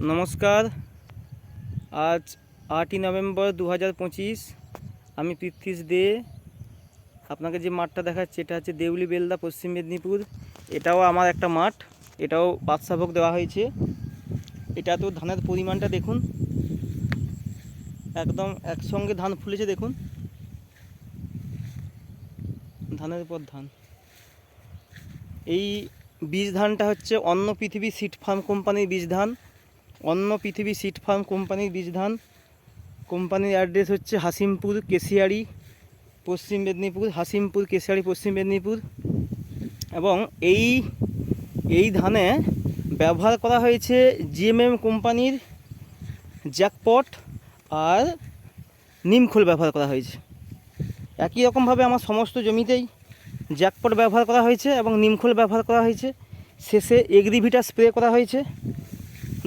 নমস্কার। আজ 8ই নভেম্বর 2025। আমি পৃথ্বীশ দে। আপনাকে যে মাঠটা দেখাচ্ছি এটা হচ্ছে দেউলি বেলদা, পশ্চিম মেদিনীপুর। এটাও আমার একটা মাঠ, এটাও বাদশাভোগ দেওয়া হয়েছে। এটা তো ধানের পরিমাণটা দেখুন, একদম একসঙ্গে ধান ফুলেছে। দেখুন ধানের পর ধান। এই বীজ ধানটা হচ্ছে অন্য পৃথিবী সিড ফার্ম কোম্পানির বীজ ধান। অন্য পৃথিবী সিড ফার্ম কোম্পানির বীজ ধান। কোম্পানির অ্যাড্রেস হচ্ছে হাসিমপুর কেশিয়ারি, পশ্চিম মেদিনীপুর। হাসিমপুর কেশিয়ারি, পশ্চিম মেদিনীপুর। এবং এই ধানে ব্যবহার করা হয়েছে জিএমএম কোম্পানির জ্যাকপট আর নিমখোল ব্যবহার করা হয়েছে। একই রকমভাবে আমার সমস্ত জমিতেই জ্যাকপট ব্যবহার করা হয়েছে এবং নিমখোল ব্যবহার করা হয়েছে। শেষে এগ্রিভিটা স্প্রে করা হয়েছে।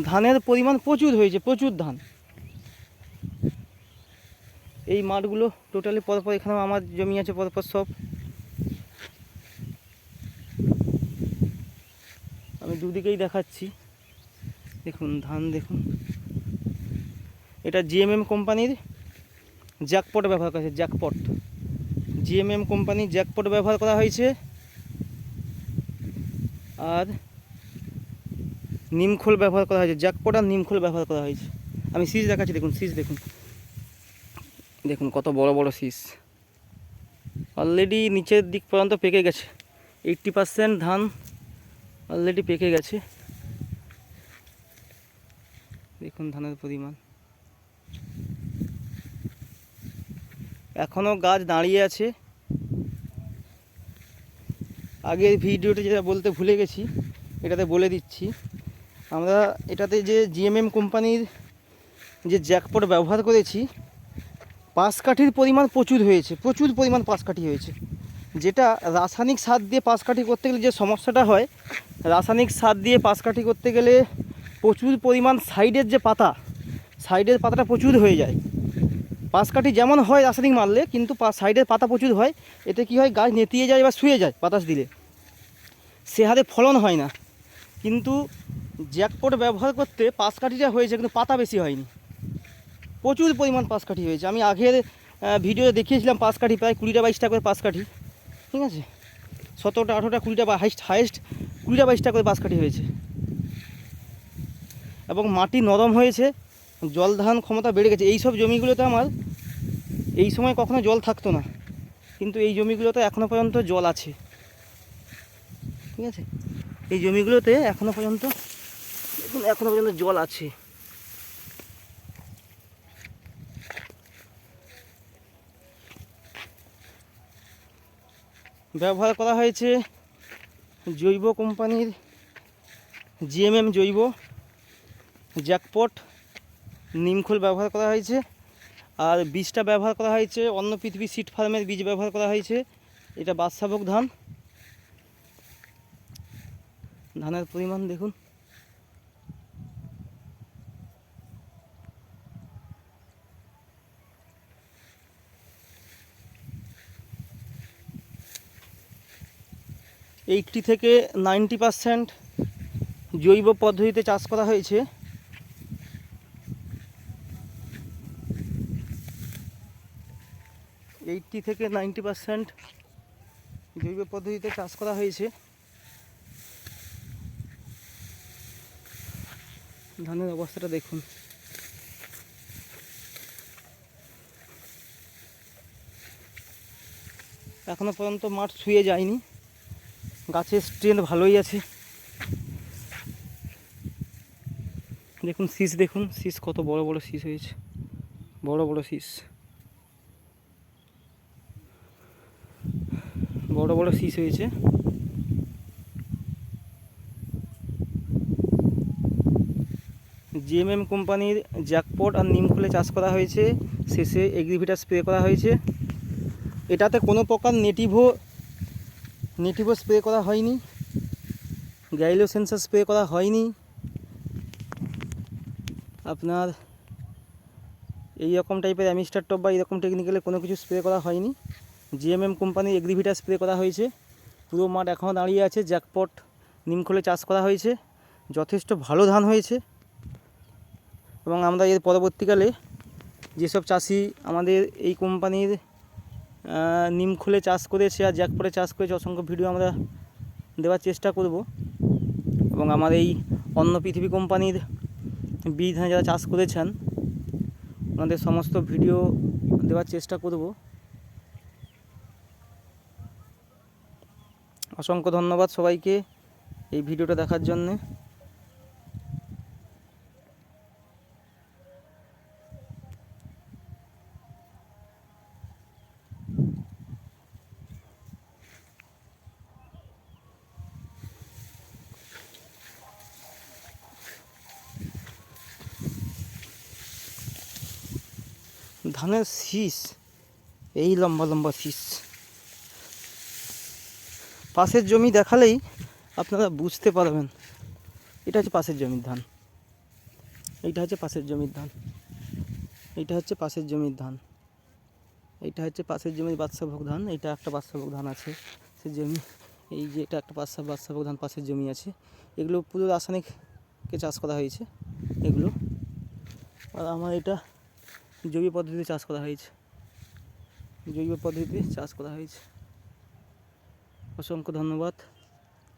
ধানের পরিমাণ প্রচুর হয়েছে, প্রচুর ধান। এই মাঠগুলো টোটালি পরপর, এখানেও আমার জমি আছে পরপর সব। আমি দুদিকেই দেখাচ্ছি, দেখুন ধান দেখুন। এটা জিএমএম কোম্পানির জ্যাকপট ব্যবহার করা হয়েছে, জ্যাকপট। জিএমএম কোম্পানির জ্যাকপট ব্যবহার করা হয়েছে আর নিমখোল ব্যবহার করা হয়েছে। জ্যাকপট আর নিমখোল ব্যবহার করা হয়েছে। আমি শীষ দেখাচ্ছি, দেখুন শীষ দেখুন, দেখুন কত বড় বড় শীষ। অলরেডি নিচের দিক পর্যন্ত পেকে গেছে। 80% ধান অলরেডি পেকে গেছে। দেখুন ধানের পরিমাণ। এখনও গাছ দাঁড়িয়ে আছে। আগের ভিডিওতে যেটা বলতে ভুলে গেছি, এটাতে বলে দিচ্ছি। আমরা এটাতে যে জিএমএম কোম্পানির যে জ্যাকপট ব্যবহার করেছি, পাশকাঠির পরিমাণ প্রচুর হয়েছে, প্রচুর পরিমাণ পাশকাঠি হয়েছে। যেটা রাসায়নিক সার দিয়ে পাশকাঠি করতে গেলে যে সমস্যাটা হয়, রাসায়নিক সার দিয়ে পাশকাঠি করতে গেলে প্রচুর পরিমাণ সাইডের যে পাতা, সাইডের পাতাটা প্রচুর হয়ে যায়। পাশকাঠি যেমন হয় রাসায়নিক মারলে, কিন্তু সাইডের পাতা প্রচুর হয়। এতে কি হয়, গাছ নেতিয়ে যায় বা শুয়ে যায় বাতাস দিলে, সে হারে ফলন হয় না। কিন্তু জ্যাকপট ব্যবহার করতে পাশকাঠিটা হয়েছে, কিন্তু পাতা বেশি হয়নি। প্রচুর পরিমাণ পাশকাঠি হয়েছে। আমি আগের ভিডিওতে দেখিয়েছিলাম পাশকাঠি প্রায় 20টা-22টা করে পাশকাঠি, ঠিক আছে। 17টা 18টা 20টা বা হাইস্ট 20টা-22টা করে পাশকাঠি হয়েছে। এবং মাটি নরম হয়েছে, জল ধারণ ক্ষমতা বেড়ে গেছে। এই সব জমিগুলোতে আমার এই সময় কখনো জল থাকতো না, কিন্তু এই জমিগুলোতে এখনও পর্যন্ত জল আছে, ঠিক আছে। এই জমিগুলোতে এখনও পর্যন্ত জল আছে। ব্যবহার করা হয়েছে জৈব কোম্পানির জিএমএম জৈব, জ্যাকপট, নিমখোল ব্যবহার করা হয়েছে। আর বীজটা ব্যবহার করা হয়েছে অন্য পৃথিবী সিড ফার্মের বীজ ব্যবহার করা হয়েছে। এটা বাদশাভোগ ধান। ধানের পরিমাণ দেখুন। 80 থেকে 90% জৈব পদ্ধতিতে চাষ করা হয়েছে। এইটটি থেকে 90% জৈব পদ্ধতিতে চাষ করা হয়েছে। ধানের অবস্থাটা দেখুন। এখনো পর্যন্ত মাঠ শুয়ে যায়নি, গাছের স্ট্রেন্থ ভালোই আছে। দেখুন শীষ, দেখুন শীষ কত বড় বড় শীষ হয়েছে, বড় বড় শীষ, বড় বড় শীষ হয়েছে। জিএমএম কোম্পানির জ্যাকপট আর নিমখোলে চাষ করা হয়েছে। শেষে এগ্রিভিটা স্প্রে করা হয়েছে। এটাতে কোনো প্রকার নেটিভো স্প্রে করা হয়নি, গ্যাইলো সেন্সার স্প্রে করা হয়নি। আপনার এই রকম টাইপের অ্যামিস্টার টপ বা এরকম টেকনিক্যালে কোনো কিছু স্প্রে করা হয়নি। জিএমএম কোম্পানির এগ্রিভিটা স্প্রে করা হয়েছে। পুরো মাঠ এখনও দাঁড়িয়ে আছে। জ্যাকপট নিমখোলে চাষ করা হয়েছে, যথেষ্ট ভালো ধান হয়েছে। এবং আমরা এর পরবর্তীকালে যেসব চাষি আমাদের এই কোম্পানির নিমখোলে চাষ করেছে আর জ্যাকপটে চাষ করেছে অসংখ্য ভিডিও আমরা দেওয়ার চেষ্টা করব। এবং আমার এই অন্য পৃথিবী কোম্পানির বীজ ধানে যারা চাষ করেছেন ওনাদের সমস্ত ভিডিও দেওয়ার চেষ্টা করব। অসংখ্য ধন্যবাদ সবাইকে এই ভিডিওটা দেখার জন্যে। ধানের শীষ এই লম্বা লম্বা শীষ, পাশের জমি দেখালেই আপনারা বুঝতে পারবেন। এটা হচ্ছে পাশের জমির ধান, এইটা হচ্ছে পাশের জমির ধান, এইটা হচ্ছে পাশের জমির ধান, এইটা হচ্ছে পাশের জমির বাদশাভোগ ধান। এইটা একটা বাদশাভোগ ধান আছে সে জমি, এই যে এটা একটা বাদশাভোগ ধান পাশের জমি আছে। এগুলো পুরো রাসায়নিককে চাষ করা হয়েছে এগুলো, আর আমার এটা জৈব পদ্ধতিতে চাষ করা হয়েছে, জৈব পদ্ধতিতে চাষ করা হয়েছে। অসংখ্য ধন্যবাদ।